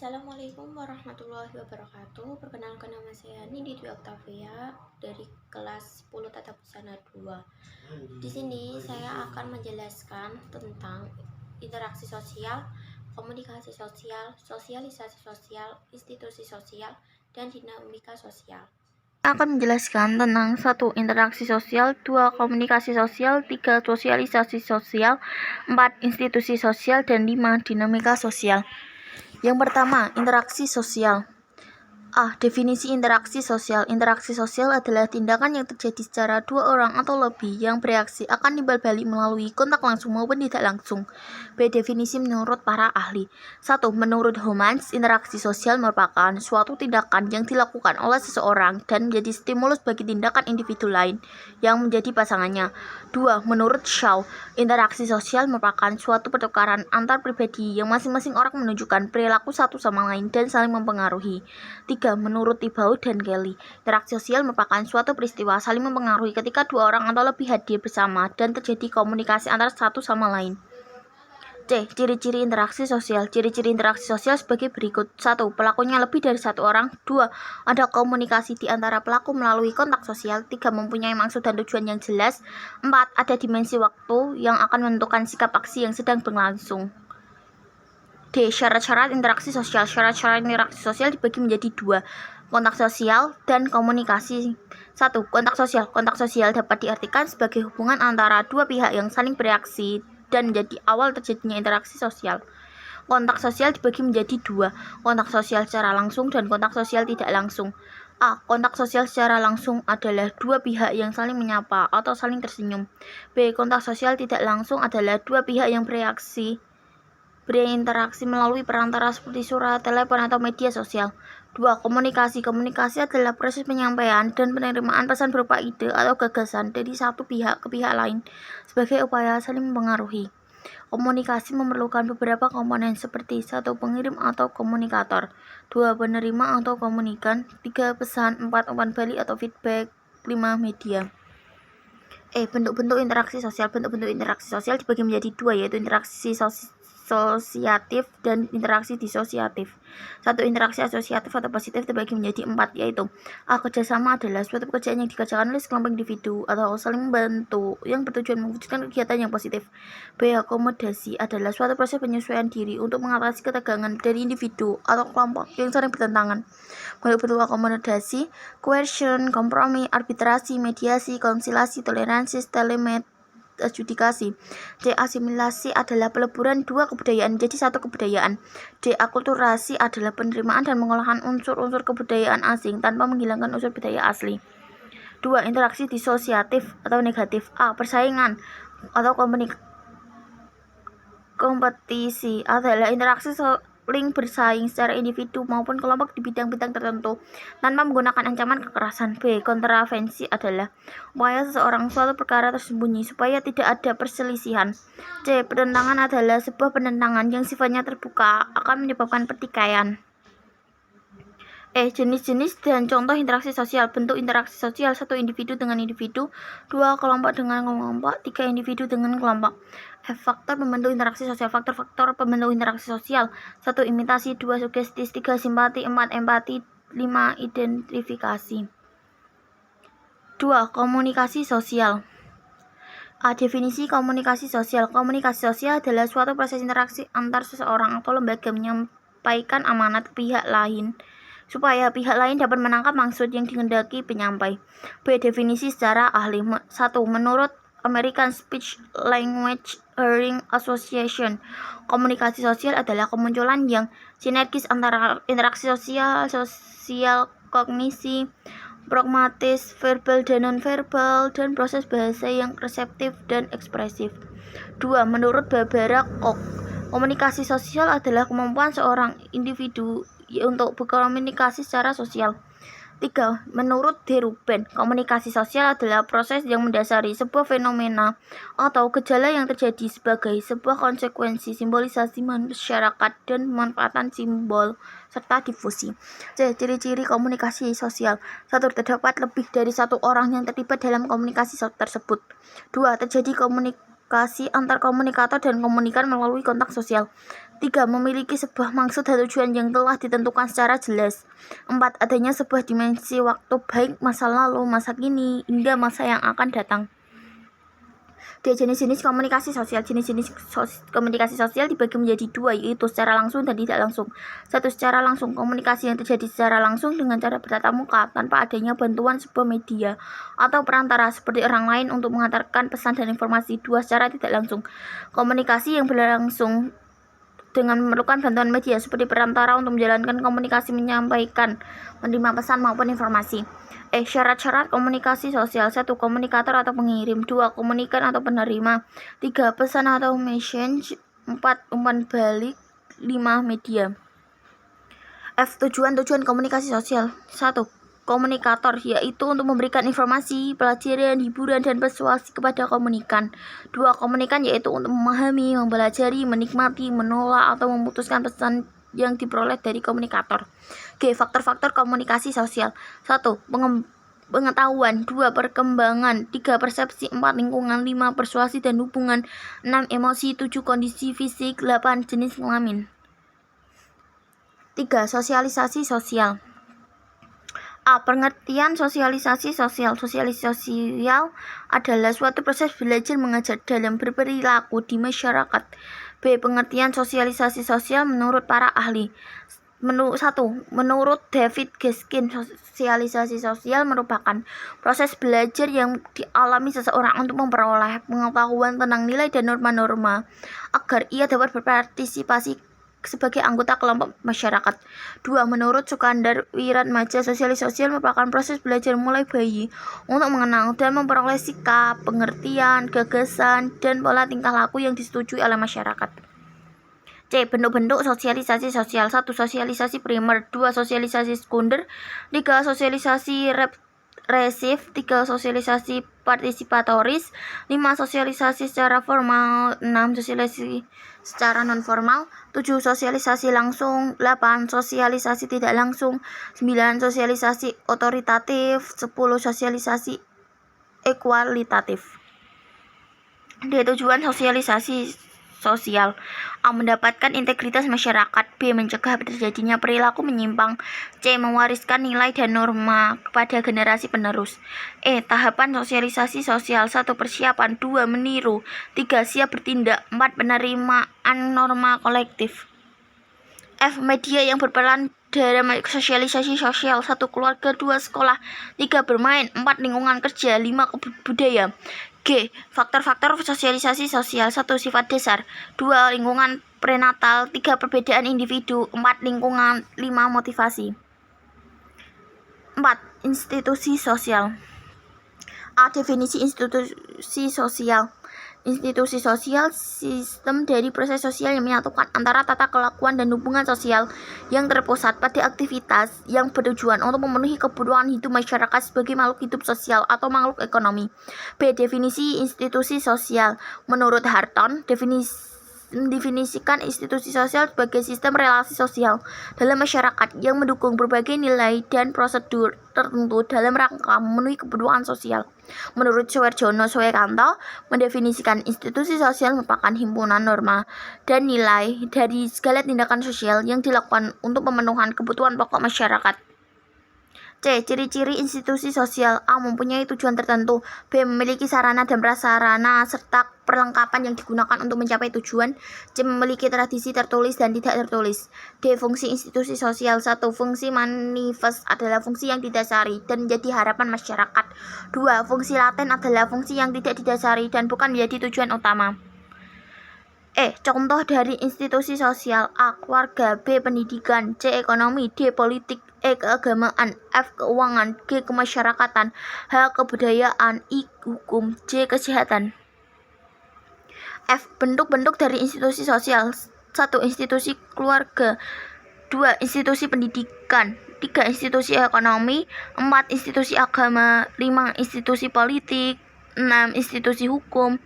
Assalamualaikum warahmatullahi wabarakatuh. Perkenalkan, nama saya Nidi Dwi Oktavia dari kelas 10 Tata Busana 2. Di sini saya akan menjelaskan tentang interaksi sosial, komunikasi sosial, sosialisasi sosial, institusi sosial, dan dinamika sosial. Akan menjelaskan tentang 1. Interaksi sosial, 2. Komunikasi sosial, 3. Sosialisasi sosial, 4. Institusi sosial, dan 5. Dinamika sosial. Yang pertama, interaksi sosial. Definisi interaksi sosial. Interaksi sosial adalah tindakan yang terjadi secara dua orang atau lebih yang bereaksi akan timbal balik melalui kontak langsung maupun tidak langsung. B. Definisi menurut para ahli. 1. Menurut Homans, interaksi sosial merupakan suatu tindakan yang dilakukan oleh seseorang dan menjadi stimulus bagi tindakan individu lain yang menjadi pasangannya. 2. Menurut Shaw, interaksi sosial merupakan suatu pertukaran antar pribadi yang masing-masing orang menunjukkan perilaku satu sama lain dan saling mempengaruhi. 3. Menurut Thibault dan Kelly, interaksi sosial merupakan suatu peristiwa saling mempengaruhi ketika dua orang atau lebih hadir bersama dan terjadi komunikasi antara satu sama lain. C. Ciri-ciri interaksi sosial. Ciri-ciri interaksi sosial sebagai berikut. 1. Pelakunya lebih dari satu orang. 2. Ada komunikasi di antara pelaku melalui kontak sosial. 3. Mempunyai maksud dan tujuan yang jelas. 4. Ada dimensi waktu yang akan menentukan sikap aksi yang sedang berlangsung. D. Syarat-syarat interaksi sosial. Syarat-syarat interaksi sosial dibagi menjadi 2. Kontak sosial dan komunikasi. 1. Kontak sosial. Kontak sosial dapat diartikan sebagai hubungan antara dua pihak yang saling bereaksi dan menjadi awal terjadinya interaksi sosial. Kontak sosial dibagi menjadi 2. Kontak sosial secara langsung dan kontak sosial tidak langsung. Kontak sosial secara langsung adalah dua pihak yang saling menyapa atau saling tersenyum. B. Kontak sosial tidak langsung adalah dua pihak yang berinteraksi melalui perantara seperti surat, telepon, atau media sosial. 2. Komunikasi. Komunikasi adalah proses penyampaian dan penerimaan pesan berupa ide atau gagasan dari satu pihak ke pihak lain sebagai upaya saling mempengaruhi. Komunikasi memerlukan beberapa komponen seperti 1. Pengirim atau komunikator, 2. Penerima atau komunikan, 3. Pesan, 4. Umpan balik atau feedback, 5. Media. Bentuk-bentuk interaksi sosial. Bentuk-bentuk interaksi sosial dibagi menjadi 2, yaitu interaksi asosiatif dan interaksi disosiatif. 1. Interaksi asosiatif atau positif terbagi menjadi 4, yaitu kerjasama adalah suatu pekerjaan yang dikerjakan oleh sekelompok individu atau saling membantu yang bertujuan mewujudkan kegiatan yang positif. B. Akomodasi adalah suatu proses penyesuaian diri untuk mengatasi ketegangan dari individu atau kelompok yang saling bertentangan. Bentuk-bentuk akomodasi: coercion, kompromi, arbitrasi, mediasi, konsilasi, toleransi, stalemate, adjudikasi. C. Asimilasi adalah peleburan dua kebudayaan menjadi satu kebudayaan. D. Akulturasi adalah penerimaan dan pengolahan unsur-unsur kebudayaan asing tanpa menghilangkan unsur budaya asli. 2. Interaksi disosiatif atau negatif. Persaingan atau kompetisi adalah interaksi saling bersaing secara individu maupun kelompok di bidang-bidang tertentu tanpa menggunakan ancaman kekerasan. B. Kontravensi adalah upaya seseorang suatu perkara tersembunyi supaya tidak ada perselisihan. C. Pertentangan adalah sebuah penentangan yang sifatnya terbuka akan menyebabkan pertikaian. Jenis-jenis dan contoh interaksi sosial. Bentuk interaksi sosial: 1. Individu dengan individu, 2. Kelompok dengan kelompok, 3. Individu dengan kelompok. Faktor pembentuk interaksi sosial. Faktor-faktor pembentuk interaksi sosial: 1. Imitasi, 2. Sugesti, 3. Simpati, 4. Empati, 5. Identifikasi. 2. Komunikasi sosial. Definisi komunikasi sosial. Komunikasi sosial adalah suatu proses interaksi antar seseorang atau lembaga menyampaikan amanat ke pihak lain supaya pihak lain dapat menangkap maksud yang dikehendaki penyampai. B. Definisi secara ahli. 1. Menurut American Speech Language Hearing Association, komunikasi sosial adalah kemunculan yang sinergis antara interaksi sosial, kognisi, pragmatis, verbal dan non-verbal, dan proses bahasa yang reseptif dan ekspresif. 2. Menurut Barbara Koch, komunikasi sosial adalah kemampuan seorang individu untuk berkomunikasi secara sosial. 3. Menurut D. Rubin, komunikasi sosial adalah proses yang mendasari sebuah fenomena atau gejala yang terjadi sebagai sebuah konsekuensi simbolisasi masyarakat dan pemanfaatan simbol serta difusi. C. Ciri-ciri komunikasi sosial. 1. Terdapat lebih dari satu orang yang terlibat dalam komunikasi tersebut. 2. Terjadi komunikasi komunikasi antar komunikator dan komunikan melalui kontak sosial. 3. Memiliki sebuah maksud dan tujuan yang telah ditentukan secara jelas. 4. Adanya sebuah dimensi waktu baik masa lalu, masa kini, hingga masa yang akan datang. Jenis-jenis komunikasi sosial. Jenis-jenis komunikasi sosial dibagi menjadi 2, yaitu secara langsung dan tidak langsung. 1. Secara langsung, komunikasi yang terjadi secara langsung dengan cara bertatap muka tanpa adanya bantuan sebuah media atau perantara seperti orang lain untuk mengantarkan pesan dan informasi. 2. Secara tidak langsung, komunikasi yang berlangsung dengan memerlukan bantuan media seperti perantara untuk menjalankan komunikasi, menyampaikan, menerima pesan maupun informasi. Syarat-syarat komunikasi sosial. 1. Komunikator atau pengirim. 2. Komunikan atau penerima. 3. Pesan atau message. 4. Umpan balik. 5. Media. Tujuan komunikasi sosial. 1. Komunikator, yaitu untuk memberikan informasi, pelajaran, hiburan, dan persuasi kepada komunikan. 2. Komunikan, yaitu untuk memahami, mempelajari, menikmati, menolak, atau memutuskan pesan yang diperoleh dari komunikator. Faktor-faktor komunikasi sosial. 1. Pengetahuan. 2. Perkembangan. 3. Persepsi. 4. Lingkungan. 5. Persuasi dan hubungan. 6. Emosi. 7. Kondisi fisik. 8. Jenis kelamin. 3. Sosialisasi sosial. A. Pengertian sosialisasi sosial. Sosialisasi sosial adalah suatu proses belajar mengajar dalam berperilaku di masyarakat. B. Pengertian sosialisasi sosial menurut para ahli. 1. Menurut David Gaskin, sosialisasi sosial merupakan proses belajar yang dialami seseorang untuk memperoleh pengetahuan tentang nilai dan norma-norma agar ia dapat berpartisipasi sebagai anggota kelompok masyarakat. 2. Menurut Sukandar Wiratmadja, sosialisasi sosial merupakan proses belajar mulai bayi untuk mengenal dan memperoleh sikap, pengertian, gagasan, dan pola tingkah laku yang disetujui oleh masyarakat. C. Bentuk-bentuk sosialisasi sosial. 1. Sosialisasi primer. 2. Sosialisasi sekunder. 3. Sosialisasi represif. 3. Sosialisasi partisipatoris. 5. Sosialisasi secara formal. 6. Sosialisasi secara non-formal. 7. Sosialisasi langsung. 8. Sosialisasi tidak langsung. 9. Sosialisasi otoritatif. 10. Sosialisasi ekualitatif. D. Tujuan sosialisasi sosial. A. Mendapatkan integritas masyarakat. B. Mencegah terjadinya perilaku menyimpang. C. Mewariskan nilai dan norma kepada generasi penerus. Tahapan sosialisasi sosial. 1. Persiapan. 2. Meniru. 3. Siap bertindak. 4. Penerimaan norma kolektif. F. Media yang berperan dalam sosialisasi sosial. 1. Keluarga. 2. Sekolah. 3. Bermain. 4. Lingkungan kerja. 5. Budaya. G. Faktor-faktor sosialisasi sosial. 1. Sifat dasar. 2. Lingkungan prenatal. 3. Perbedaan individu. 4. Lingkungan. 5. Motivasi. 4. Institusi sosial. A. Definisi institusi sosial. Institusi sosial, sistem dari proses sosial yang menyatukan antara tata kelakuan dan hubungan sosial yang terpusat pada aktivitas yang bertujuan untuk memenuhi kebutuhan hidup masyarakat sebagai makhluk hidup sosial atau makhluk ekonomi. B. Definisi institusi sosial. Menurut Harton, mendefinisikan institusi sosial sebagai sistem relasi sosial dalam masyarakat yang mendukung berbagai nilai dan prosedur tertentu dalam rangka memenuhi kebutuhan sosial. Menurut Suwerjono Suwekanto, mendefinisikan institusi sosial merupakan himpunan norma dan nilai dari segala tindakan sosial yang dilakukan untuk pemenuhan kebutuhan pokok masyarakat. C. Ciri-ciri institusi sosial. A. Mempunyai tujuan tertentu. B. Memiliki sarana dan prasarana serta perlengkapan yang digunakan untuk mencapai tujuan. C. Memiliki tradisi tertulis dan tidak tertulis. D. Fungsi institusi sosial. 1. Fungsi manifest adalah fungsi yang didasari dan menjadi harapan masyarakat. 2. Fungsi laten adalah fungsi yang tidak didasari dan bukan menjadi tujuan utama. Contoh dari institusi sosial. A. Keluarga. B. Pendidikan. C. Ekonomi. D. Politik. E. Keagamaan. F. Keuangan. G. Kemasyarakatan. H. Kebudayaan. I. Hukum. J. Kesehatan. F. Bentuk-bentuk dari institusi sosial. 1. Institusi keluarga. 2. Institusi pendidikan. 3. Institusi ekonomi. 4. Institusi agama. 5. Institusi politik. 6. Institusi hukum.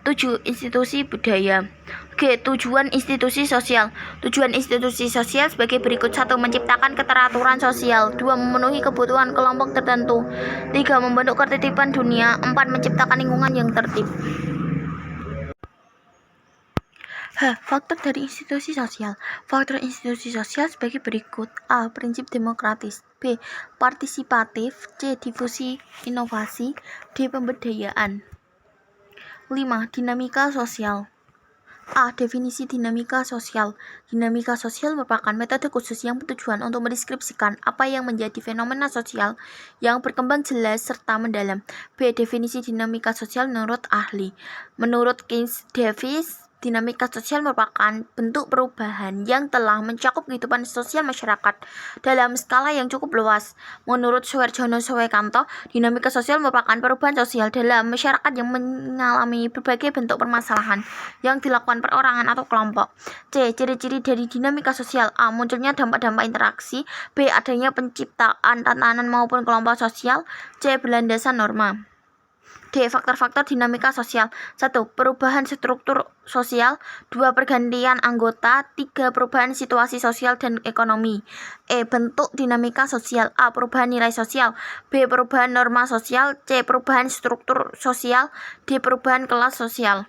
7. Institusi budaya. G. Tujuan institusi sosial. Tujuan institusi sosial sebagai berikut. 1. Menciptakan keteraturan sosial. 2. Memenuhi kebutuhan kelompok tertentu. 3. Membentuk ketertiban dunia. 4. Menciptakan lingkungan yang tertib. Faktor dari institusi sosial. Faktor institusi sosial sebagai berikut. A. Prinsip demokratis. B. Partisipatif. C. Difusi inovasi. D. Pemberdayaan. 5. Dinamika sosial. A. Definisi dinamika sosial. Dinamika sosial merupakan metode khusus yang bertujuan untuk mendeskripsikan apa yang menjadi fenomena sosial yang berkembang jelas serta mendalam. B. Definisi dinamika sosial menurut ahli. Menurut Keith Davis, dinamika sosial merupakan bentuk perubahan yang telah mencakup kehidupan sosial masyarakat dalam skala yang cukup luas. Menurut Suharjono Soekanto, dinamika sosial merupakan perubahan sosial dalam masyarakat yang mengalami berbagai bentuk permasalahan yang dilakukan perorangan atau kelompok. C. Ciri-ciri dari dinamika sosial. A. Munculnya dampak-dampak interaksi. B. Adanya penciptaan tatanan maupun kelompok sosial. C. Berlandasan norma. D. Faktor-faktor dinamika sosial. 1. Perubahan struktur sosial. 2. Pergantian anggota. 3. Perubahan situasi sosial dan ekonomi. E. Bentuk dinamika sosial. A. Perubahan nilai sosial. B. Perubahan norma sosial. C. Perubahan struktur sosial. D. Perubahan kelas sosial.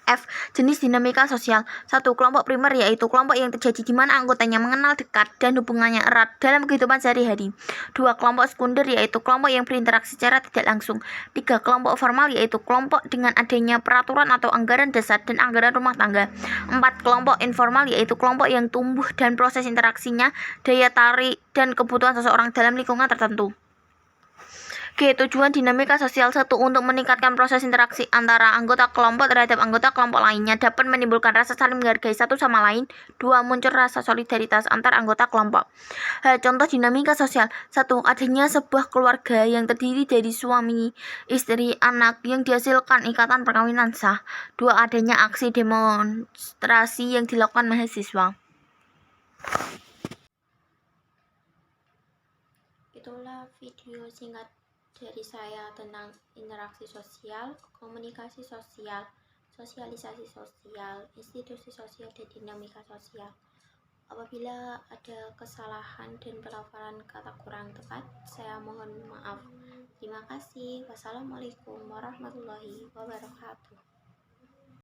F. Jenis dinamika sosial. 1. Kelompok primer, yaitu kelompok yang terjadi di mana anggotanya mengenal dekat dan hubungannya erat dalam kehidupan sehari-hari. 2. Kelompok sekunder, yaitu kelompok yang berinteraksi secara tidak langsung. 3. Kelompok formal, yaitu kelompok dengan adanya peraturan atau anggaran dasar dan anggaran rumah tangga. 4. Kelompok informal, yaitu kelompok yang tumbuh dan proses interaksinya, daya tarik, dan kebutuhan seseorang dalam lingkungan tertentu. G. Tujuan dinamika sosial. 1. Untuk meningkatkan proses interaksi antara anggota kelompok terhadap anggota kelompok lainnya, dapat menimbulkan rasa saling menghargai satu sama lain. 2. Muncul rasa solidaritas antar anggota kelompok. Contoh dinamika sosial. 1. Adanya sebuah keluarga yang terdiri dari suami, istri, anak yang dihasilkan ikatan perkawinan sah. 2. Adanya aksi demonstrasi yang dilakukan mahasiswa. Itulah video singkat dari saya tentang interaksi sosial, komunikasi sosial, sosialisasi sosial, institusi sosial, dan dinamika sosial. Apabila ada kesalahan dan pelafalan kata kurang tepat, saya mohon maaf. Terima kasih. Wassalamualaikum warahmatullahi wabarakatuh.